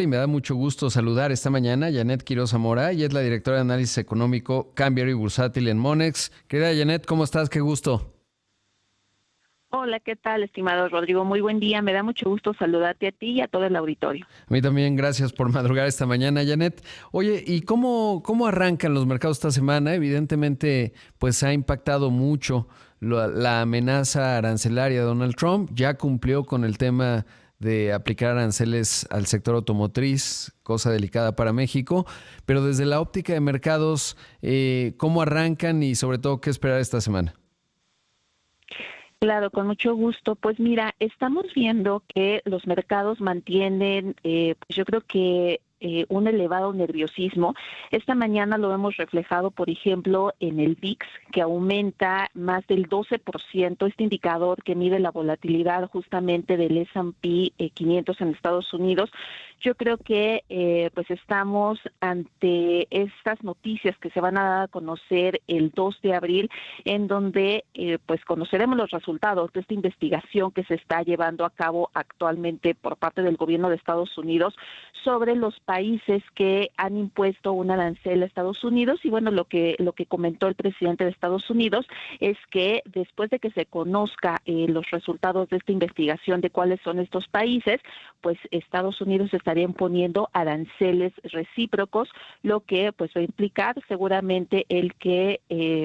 Y me da mucho gusto saludar esta mañana a Janet Quiroz Zamora. Ella es la directora de análisis económico cambiario y bursátil en Monex. Querida Janet, ¿cómo estás? Qué gusto. Hola, ¿qué tal, estimado Rodrigo? Muy buen día. Me da mucho gusto saludarte a ti y a todo el auditorio. A mí también, gracias por madrugar esta mañana, Janet. Oye, ¿y cómo arrancan los mercados esta semana? Evidentemente, pues ha impactado mucho la amenaza arancelaria de Donald Trump. Ya cumplió con el tema de aplicar aranceles al sector automotriz, cosa delicada para México, pero desde la óptica de mercados, ¿cómo arrancan y sobre todo qué esperar esta semana? Claro, con mucho gusto. Pues mira, estamos viendo que los mercados mantienen, pues yo creo que un elevado nerviosismo. Esta mañana lo hemos reflejado, por ejemplo, en el VIX, que aumenta más del 12%, este indicador que mide la volatilidad justamente del S&P 500 en Estados Unidos. Yo creo que pues estamos ante estas noticias que se van a dar a conocer el 2 de abril, en donde pues conoceremos los resultados de esta investigación que se está llevando a cabo actualmente por parte del gobierno de Estados Unidos sobre los países que han impuesto un arancel a Estados Unidos. Y bueno, lo que comentó el presidente de Estados Unidos es que después de que se conozca los resultados de esta investigación de cuáles son estos países, pues Estados Unidos estaría imponiendo aranceles recíprocos, lo que pues va a implicar seguramente el que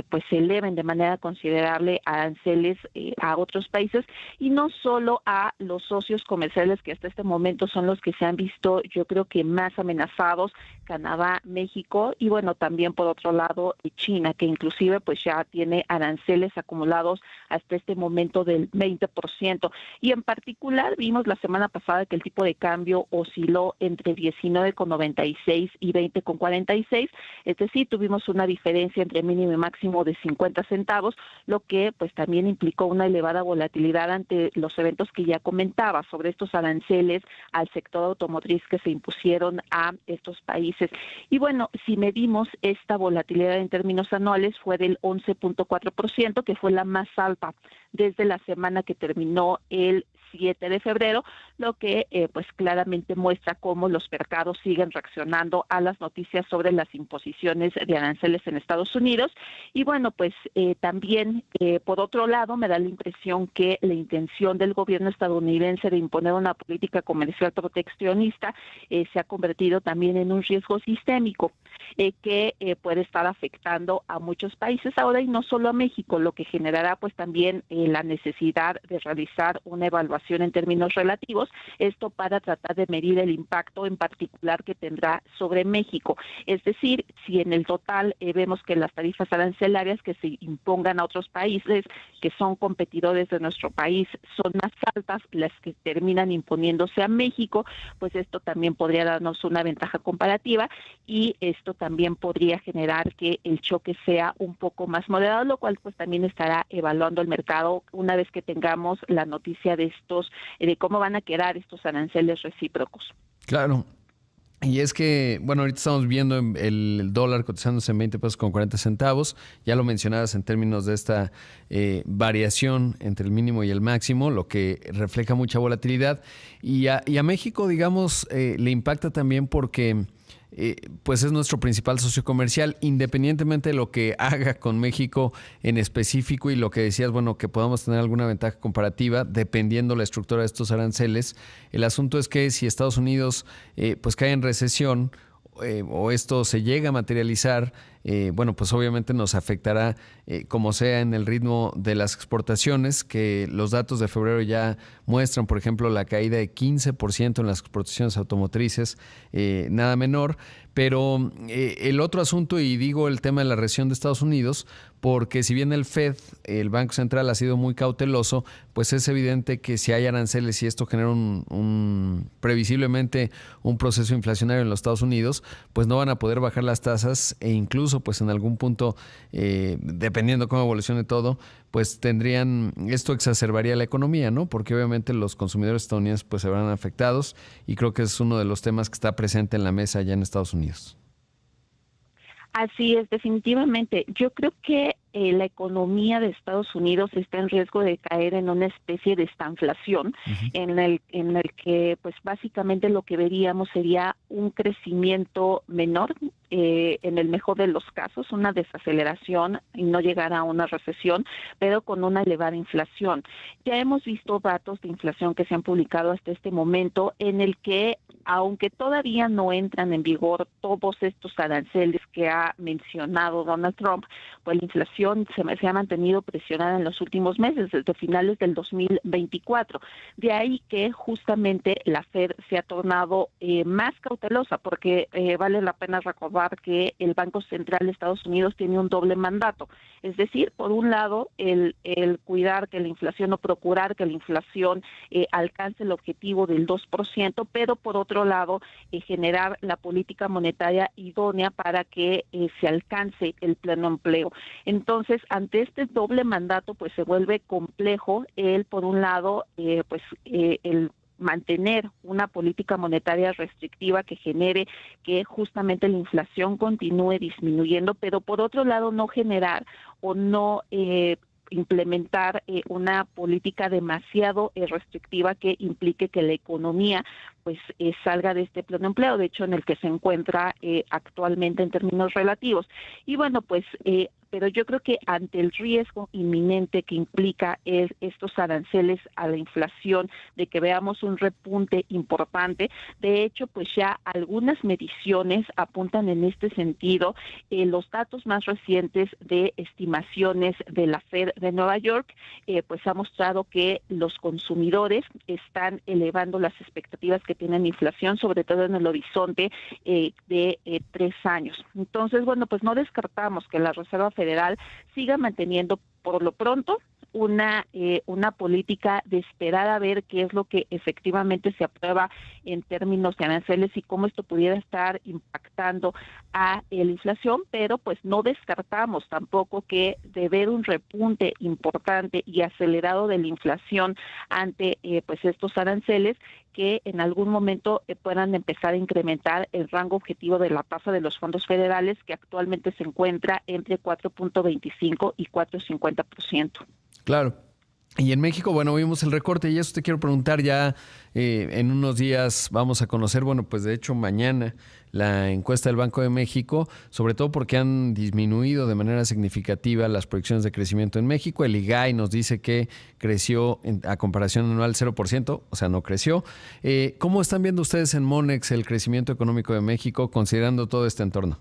pues se eleven de manera considerable aranceles a otros países, y no solo a los socios comerciales que hasta este momento son los que se han visto, yo creo que más amenazados: Canadá, México y bueno, también por otro lado China, que inclusive pues ya tiene aranceles acumulados hasta este momento del 20%. Y en particular vimos la semana pasada que el tipo de cambio osciló entre 19,96 y 20,46, es decir, tuvimos una diferencia entre mínimo y máximo de 50 centavos, lo que pues también implicó una elevada volatilidad ante los eventos que ya comentaba sobre estos aranceles al sector automotriz que se impusieron a estos países. Y bueno, si medimos esta volatilidad en términos anuales, fue del 11,4%, que fue la más alta desde la semana que terminó el 7 de febrero, lo que pues claramente muestra cómo los mercados siguen reaccionando a las noticias sobre las imposiciones de aranceles en Estados Unidos. Y bueno, pues también por otro lado me da la impresión que la intención del gobierno estadounidense de imponer una política comercial proteccionista se ha convertido también en un riesgo sistémico que puede estar afectando a muchos países ahora, y no solo a México, lo que generará pues también la necesidad de realizar una evaluación en términos relativos, esto para tratar de medir el impacto en particular que tendrá sobre México. Es decir, si en el total vemos que las tarifas arancelarias que se impongan a otros países que son competidores de nuestro país son más altas, las que terminan imponiéndose a México, pues esto también podría darnos una ventaja comparativa, y esto también podría generar que el choque sea un poco más moderado, lo cual pues también estará evaluando el mercado una vez que tengamos la noticia de de cómo van a quedar estos aranceles recíprocos. Claro. Y es que, bueno, ahorita estamos viendo el dólar cotizándose en 20 pesos con 40 centavos. Ya lo mencionabas en términos de esta variación entre el mínimo y el máximo, lo que refleja mucha volatilidad. Y a México, digamos, le impacta también porque pues es nuestro principal socio comercial, independientemente de lo que haga con México en específico y lo que decías, bueno, que podamos tener alguna ventaja comparativa dependiendo la estructura de estos aranceles. El asunto es que si Estados Unidos pues cae en recesión o esto se llega a materializar, bueno, pues obviamente nos afectará como sea en el ritmo de las exportaciones, que los datos de febrero ya muestran, por ejemplo, la caída de 15% en las exportaciones automotrices, nada menor. Pero el otro asunto, y digo el tema de la recesión de Estados Unidos, porque si bien el Fed, el Banco Central, ha sido muy cauteloso, pues es evidente que si hay aranceles y esto genera previsiblemente un proceso inflacionario en los Estados Unidos, pues no van a poder bajar las tasas, e incluso pues en algún punto, dependiendo cómo evolucione todo, pues esto exacerbaría la economía, ¿no? Porque obviamente los consumidores estadounidenses pues se verán afectados, y creo que es uno de los temas que está presente en la mesa allá en Estados Unidos. Así es, definitivamente. Yo creo que la economía de Estados Unidos está en riesgo de caer en una especie de estanflación, Ujú. en el que, pues, básicamente lo que veríamos sería un crecimiento menor, en el mejor de los casos, una desaceleración y no llegar a una recesión, pero con una elevada inflación. Ya hemos visto datos de inflación que se han publicado hasta este momento, en el que, aunque todavía no entran en vigor todos estos aranceles que ha mencionado Donald Trump, pues la inflación se ha mantenido presionada en los últimos meses, desde finales del 2024. De ahí que justamente la Fed se ha tornado más cautelosa, porque vale la pena recordar que el Banco Central de Estados Unidos tiene un doble mandato. Es decir, por un lado, el cuidar que la inflación o procurar que la inflación alcance el objetivo del 2%, pero por otro lado, generar la política monetaria idónea para que se alcance el pleno empleo. Entonces, ante este doble mandato, pues se vuelve complejo por un lado, el mantener una política monetaria restrictiva que genere que justamente la inflación continúe disminuyendo, pero por otro lado no generar o no implementar una política demasiado restrictiva que implique que la economía pues salga de este pleno empleo, de hecho en el que se encuentra actualmente en términos relativos. Y bueno, pues pero yo creo que ante el riesgo inminente que implica estos aranceles a la inflación, de que veamos un repunte importante, de hecho, pues ya algunas mediciones apuntan en este sentido. Los datos más recientes de estimaciones de la Fed de Nueva York, pues ha mostrado que los consumidores están elevando las expectativas que tienen inflación, sobre todo en el horizonte de 3 años. Entonces, bueno, pues no descartamos que la Reserva Federal siga manteniendo por lo pronto una política de esperar a ver qué es lo que efectivamente se aprueba en términos de aranceles y cómo esto pudiera estar impactando a la inflación, pero pues no descartamos tampoco que de ver un repunte importante y acelerado de la inflación ante pues estos aranceles, que en algún momento puedan empezar a incrementar el rango objetivo de la tasa de los fondos federales, que actualmente se encuentra entre 4.25 y 4.50%. Claro. Y en México, bueno, vimos el recorte y eso te quiero preguntar ya en unos días vamos a conocer, bueno, pues de hecho mañana la encuesta del Banco de México, sobre todo porque han disminuido de manera significativa las proyecciones de crecimiento en México. El IGAI nos dice que creció a comparación anual 0%, o sea, no creció. ¿Cómo están viendo ustedes en Monex el crecimiento económico de México considerando todo este entorno?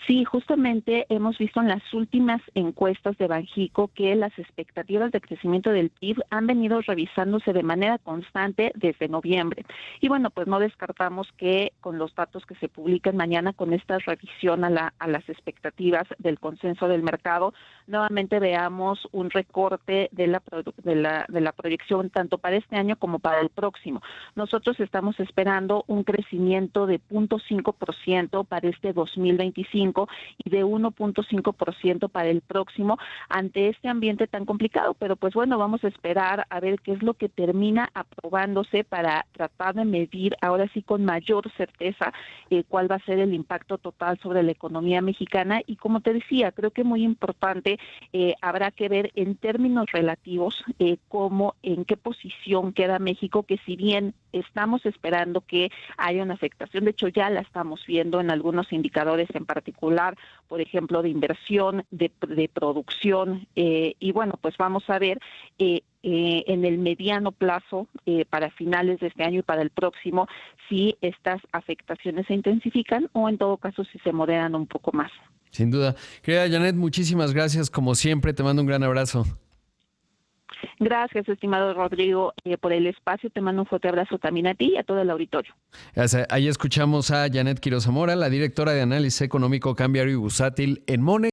Sí, justamente hemos visto en las últimas encuestas de Banjico que las expectativas de crecimiento del PIB han venido revisándose de manera constante desde noviembre. Y bueno, pues no descartamos que con los datos que se publican mañana, con esta revisión a las expectativas del consenso del mercado, nuevamente veamos un recorte de la proyección tanto para este año como para el próximo. Nosotros estamos esperando un crecimiento de 0.5% para este 2025 y de 1.5% para el próximo, ante este ambiente tan complicado. Pero pues bueno, vamos a esperar a ver qué es lo que termina aprobándose para tratar de medir ahora sí con mayor certeza cuál va a ser el impacto total sobre la economía mexicana. Y como te decía, creo que muy importante, habrá que ver en términos relativos cómo, en qué posición queda México, que si bien estamos esperando que haya una afectación, de hecho ya la estamos viendo en algunos indicadores en particular, por ejemplo, de inversión, de producción, y bueno, pues vamos a ver en el mediano plazo, para finales de este año y para el próximo, si estas afectaciones se intensifican o en todo caso si se moderan un poco más. Sin duda. Querida Janet, muchísimas gracias. Como siempre, te mando un gran abrazo. Gracias, estimado Rodrigo, por el espacio. Te mando un fuerte abrazo también a ti y a todo el auditorio. Ahí escuchamos a Janet Quiroz Zamora, la directora de Análisis Económico, Cambiario y Bursátil en Monex.